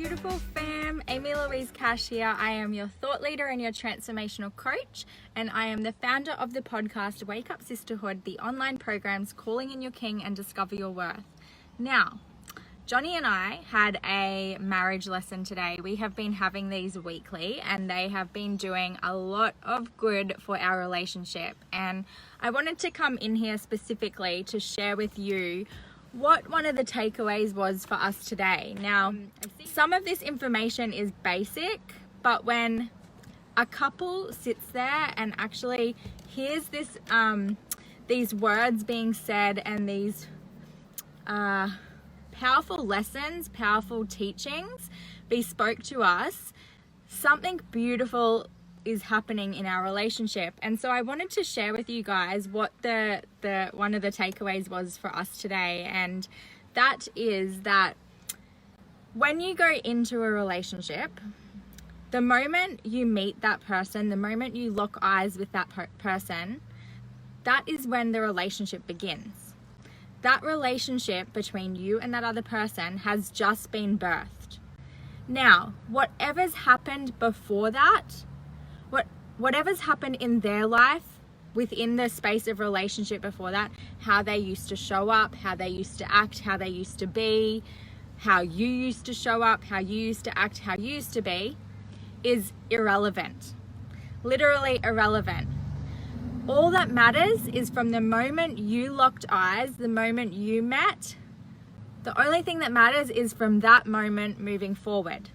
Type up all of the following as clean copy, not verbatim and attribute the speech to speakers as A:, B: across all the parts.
A: beautiful fam. Amy Louise Cash here. I am your thought leader and your transformational coach, and I am the founder of the podcast Wake Up Sisterhood, the online programs Calling in Your King and Discover Your Worth. Now, Johnny and I had a marriage lesson today. We have been having these weekly and they have been doing a lot of good for our relationship. And I wanted to come in here specifically to share with you what one of the takeaways was for us today. Now, some of this information is basic, but when a couple sits there and actually hears this, these words being said and these powerful lessons, powerful teachings be spoke to us, something beautiful is happening in our relationship. And so I wanted to share with you guys what the one of the takeaways was for us today, and that is that when you go into a relationship, the moment you meet that person, the moment you lock eyes with that person, that is when the relationship begins. That relationship between you and that other person has just been birthed. Now, whatever's happened before that, whatever's happened in their life within the space of relationship before that, how they used to show up, how they used to act, how they used to be, how you used to show up, how you used to act, how you used to be, is irrelevant. Literally irrelevant. All that matters is from the moment you locked eyes, the moment you met, the only thing that matters is from that moment moving forward.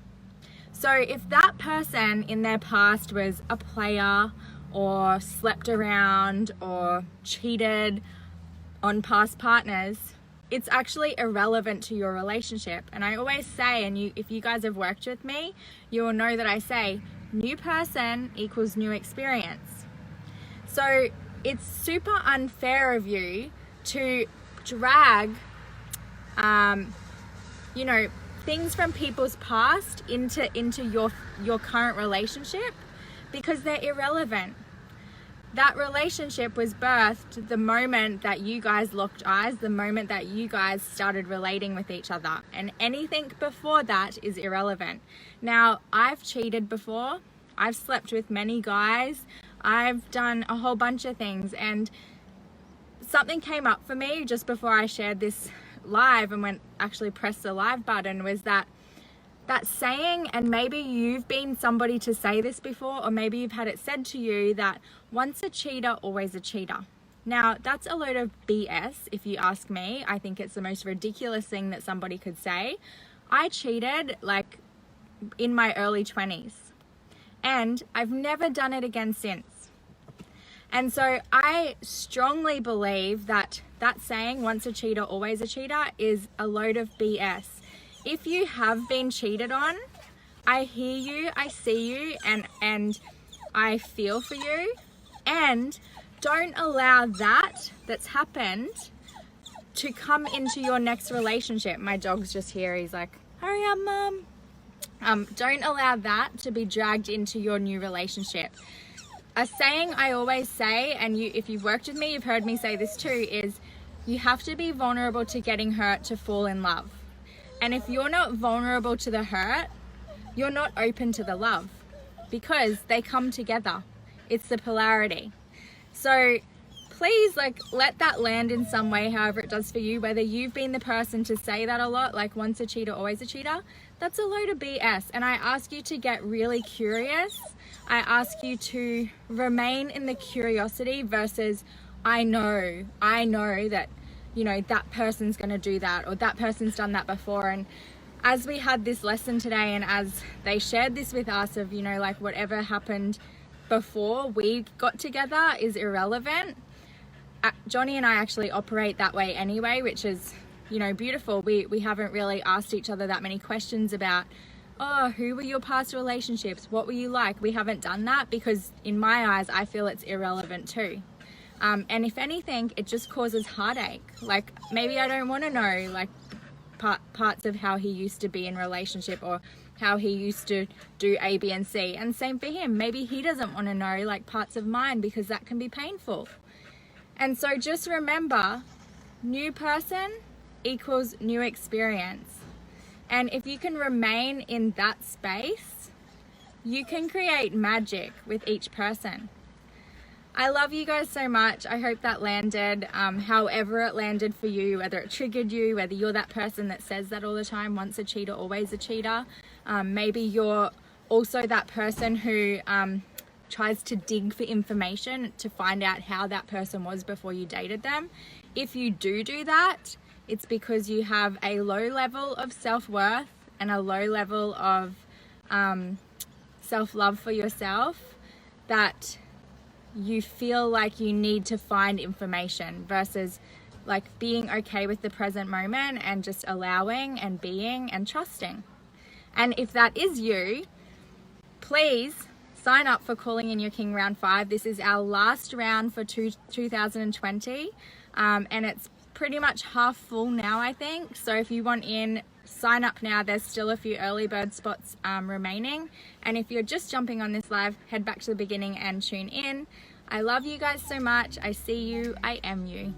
A: So if that person in their past was a player or slept around or cheated on past partners, it's actually irrelevant to your relationship. And I always say, and if you guys have worked with me, you will know that I say new person equals new experience. So it's super unfair of you to drag, things from people's past into your current relationship, because they're irrelevant. That relationship was birthed the moment that you guys locked eyes, the moment that you guys started relating with each other, and anything before that is irrelevant. Now, I've cheated before. I've slept with many guys. I've done a whole bunch of things, and something came up for me just before I shared this live and actually pressed the live button, was that saying, and maybe you've been somebody to say this before, or maybe you've had it said to you, that once a cheater, always a cheater. Now, that's a load of BS if you ask me. I think it's the most ridiculous thing that somebody could say. I cheated in my early 20s, and I've never done it again since. And so I strongly believe that saying, once a cheater, always a cheater, is a load of BS. If you have been cheated on, I hear you, I see you, and I feel for you. And don't allow that's happened to come into your next relationship. My dog's just here. He's like, hurry up, Mum. Don't allow that to be dragged into your new relationship. A saying I always say, and if you've worked with me, you've heard me say this too, is you have to be vulnerable to getting hurt to fall in love. And if you're not vulnerable to the hurt, you're not open to the love, because they come together. It's the polarity. So please, let that land in some way, however it does for you. Whether you've been the person to say that a lot, like once a cheater, always a cheater, that's a load of BS. And I ask you to get really curious. I ask you to remain in the curiosity versus I know that, that person's going to do that, or that person's done that before. And as we had this lesson today, and as they shared this with us of, whatever happened before we got together is irrelevant. Johnny and I actually operate that way anyway, which is, beautiful. We haven't really asked each other that many questions about, who were your past relationships? What were you like? We haven't done that because in my eyes, I feel it's irrelevant too. And if anything, it just causes heartache. Maybe I don't want to know parts of how he used to be in relationship, or how he used to do A, B, and C. And same for him. Maybe he doesn't want to know parts of mine, because that can be painful. And so just remember, new person equals new experience. And if you can remain in that space, you can create magic with each person. I love you guys so much. I hope that landed, however it landed for you, whether it triggered you, whether you're that person that says that all the time, once a cheater, always a cheater. Maybe you're also that person who tries to dig for information to find out how that person was before you dated them. If you do that, it's because you have a low level of self-worth and a low level of self-love for yourself, that you feel like you need to find information versus like being okay with the present moment and just allowing and being and trusting. And if that is you, please sign up for Calling in Your King round 5. This is our last round for 2020, and it's pretty much half full now, I think. So if you want in, sign up now. There's still a few early bird spots remaining. And if you're just jumping on this live, head back to the beginning and tune in. I love you guys so much. I see you. I am you.